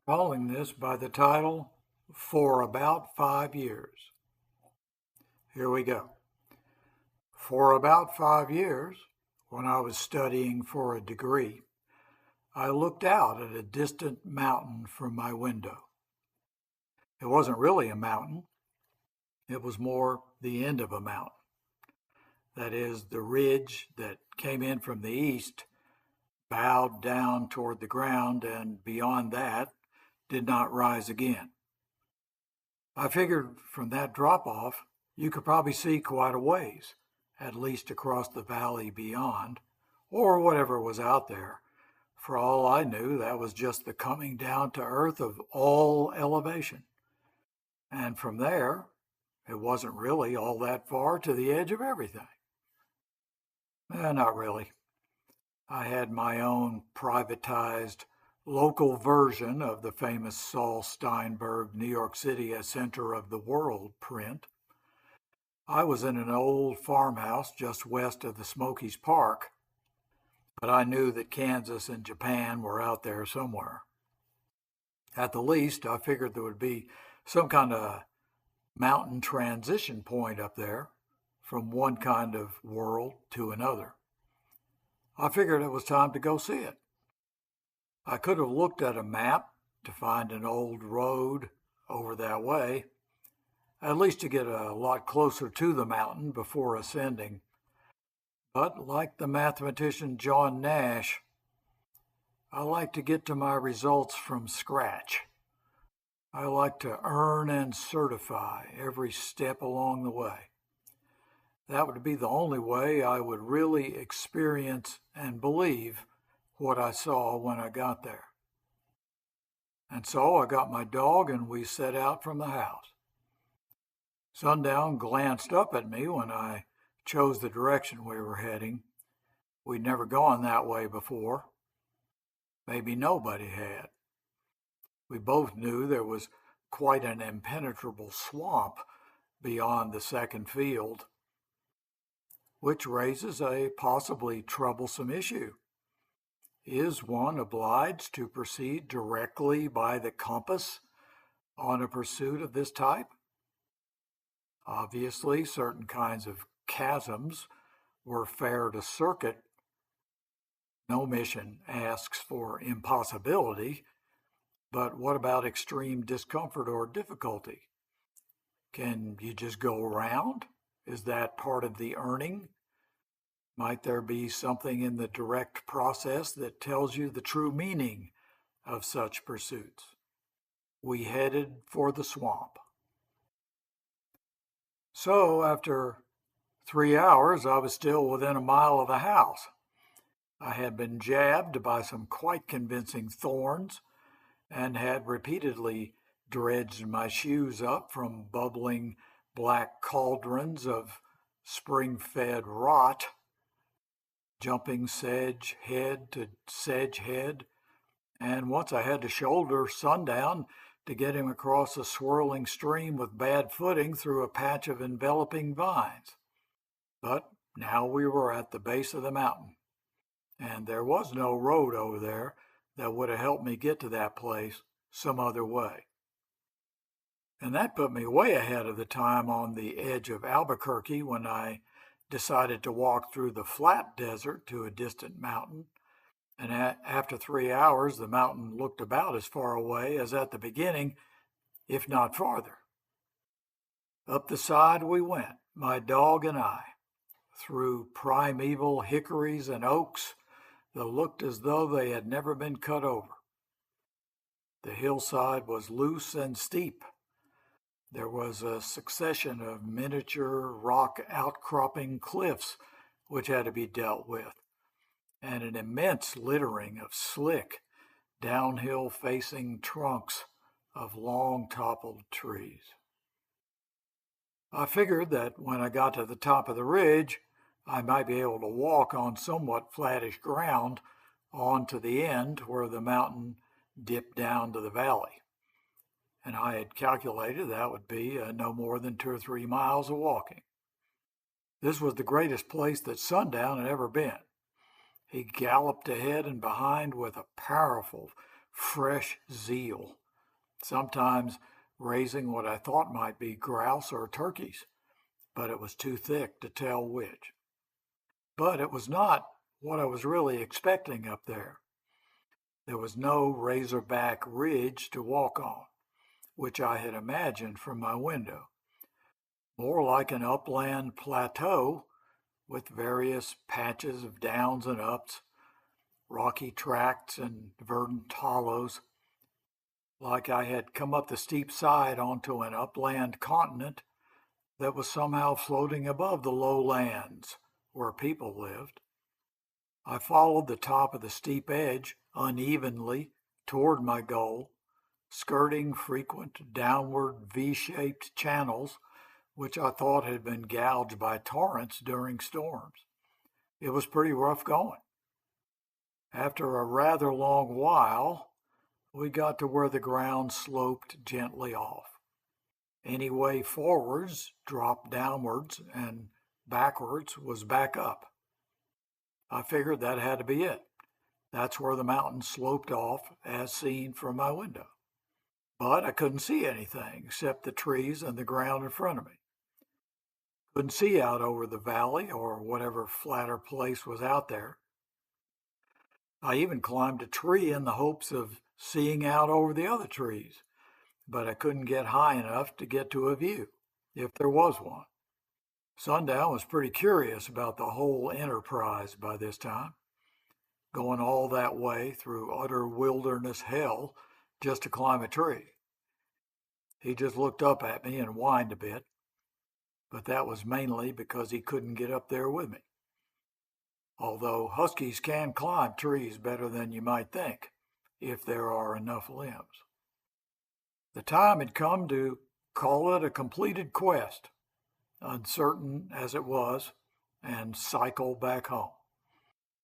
Calling this by the title, For About 5 Years. Here we go. For about 5 years, when I was studying for a degree, I looked out at a distant mountain from my window. It wasn't really a mountain, it was more the end of a mountain. That is, the ridge that came in from the east bowed down toward the ground and beyond that did not rise again. I figured from that drop off, you could probably see quite a ways, at least across the valley beyond, or whatever was out there. For all I knew, that was just the coming down to earth of all elevation. And from there, it wasn't really all that far to the edge of everything. Not really. I had my own privatized local version of the famous Saul Steinberg New York City as center of the world print. I was in an old farmhouse just west of the Smokies Park, but I knew that Kansas and Japan were out there somewhere. At the least, I figured there would be some kind of mountain transition point up there from one kind of world to another. I figured it was time to go see it. I could have looked at a map to find an old road over that way, at least to get a lot closer to the mountain before ascending. But like the mathematician John Nash, I like to get to my results from scratch. I like to earn and certify every step along the way. That would be the only way I would really experience and believe what I saw when I got there. And so I got my dog and we set out from the house. Sundown glanced up at me when I chose the direction we were heading. We'd never gone that way before. Maybe nobody had. We both knew there was quite an impenetrable swamp beyond the second field, which raises a possibly troublesome issue. Is one obliged to proceed directly by the compass on a pursuit of this type? Obviously, certain kinds of chasms were fair to circuit. No mission asks for impossibility, but what about extreme discomfort or difficulty? Can you just go around? Is that part of the earning? Might there be something in the direct process that tells you the true meaning of such pursuits? We headed for the swamp. So after 3 hours, I was still within a mile of the house. I had been jabbed by some quite convincing thorns and had repeatedly dredged my shoes up from bubbling black cauldrons of spring-fed rot, jumping sedge head to sedge head, and once I had to shoulder Sundown to get him across a swirling stream with bad footing through a patch of enveloping vines. But now we were at the base of the mountain, and there was no road over there that would have helped me get to that place some other way. And that put me way ahead of the time on the edge of Albuquerque when I decided to walk through the flat desert to a distant mountain. And after 3 hours, the mountain looked about as far away as at the beginning, if not farther. Up the side we went, my dog and I, through primeval hickories and oaks that looked as though they had never been cut over. The hillside was loose and steep. There was a succession of miniature rock outcropping cliffs which had to be dealt with, and an immense littering of slick, downhill-facing trunks of long toppled trees. I figured that when I got to the top of the ridge, I might be able to walk on somewhat flattish ground on to the end where the mountain dipped down to the valley. And I had calculated that would be no more than 2 or 3 miles of walking. This was the greatest place that Sundown had ever been. He galloped ahead and behind with a powerful fresh zeal, sometimes raising what I thought might be grouse or turkeys, but it was too thick to tell which. But it was not what I was really expecting up there. There was no razorback ridge to walk on, which I had imagined from my window. More like an upland plateau with various patches of downs and ups, rocky tracts and verdant hollows, like I had come up the steep side onto an upland continent that was somehow floating above the lowlands where people lived. I followed the top of the steep edge unevenly toward my goal, skirting frequent downward V-shaped channels which I thought had been gouged by torrents during storms. It was pretty rough going. After a rather long while, we got to where the ground sloped gently off. Any way forwards dropped downwards, and backwards was back up. I figured that had to be it. That's where the mountain sloped off as seen from my window. But I couldn't see anything except the trees and the ground in front of me. Couldn't see out over the valley or whatever flatter place was out there. I even climbed a tree in the hopes of seeing out over the other trees, but I couldn't get high enough to get to a view, if there was one. Sundown was pretty curious about the whole enterprise by this time, going all that way through utter wilderness hell just to climb a tree. He just looked up at me and whined a bit, but that was mainly because he couldn't get up there with me. Although huskies can climb trees better than you might think, if there are enough limbs. The time had come to call it a completed quest, uncertain as it was, and cycle back home.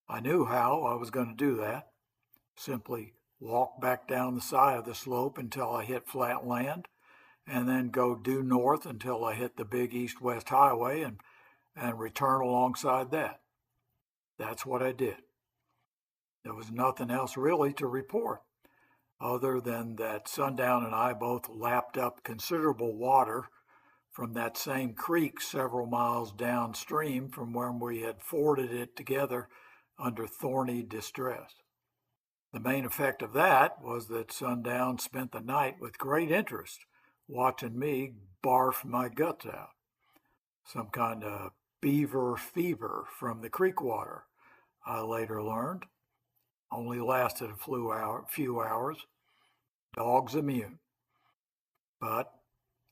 I knew how I was going to do that. Simply walk back down the side of the slope until I hit flat land, and then go due north until I hit the big east-west highway and return alongside that. That's what I did. There was nothing else really to report, other than that Sundown and I both lapped up considerable water from that same creek several miles downstream from where we had forded it together under thorny distress. The main effect of that was that Sundown spent the night with great interest, watching me barf my guts out. Some kind of beaver fever from the creek water, I later learned. Only lasted a few hours. Dogs immune. But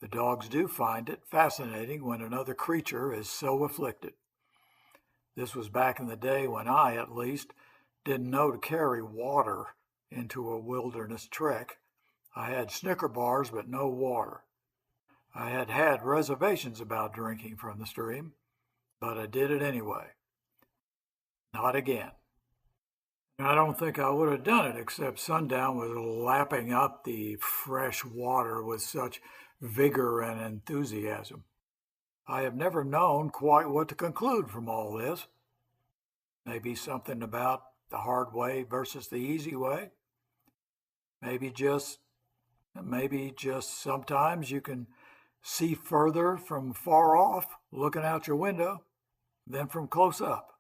the dogs do find it fascinating when another creature is so afflicted. This was back in the day when I, at least, didn't know to carry water into a wilderness trek. I had Snicker bars, but no water. I had had reservations about drinking from the stream, but I did it anyway. Not again. I don't think I would have done it, except Sundown was lapping up the fresh water with such vigor and enthusiasm. I have never known quite what to conclude from all this. Maybe something about the hard way versus the easy way. Maybe just sometimes you can see further from far off, looking out your window, than from close up.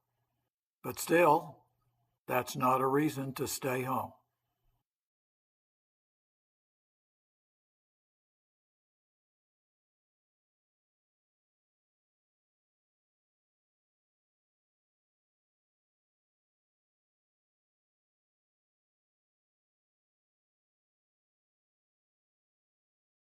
But still, that's not a reason to stay home.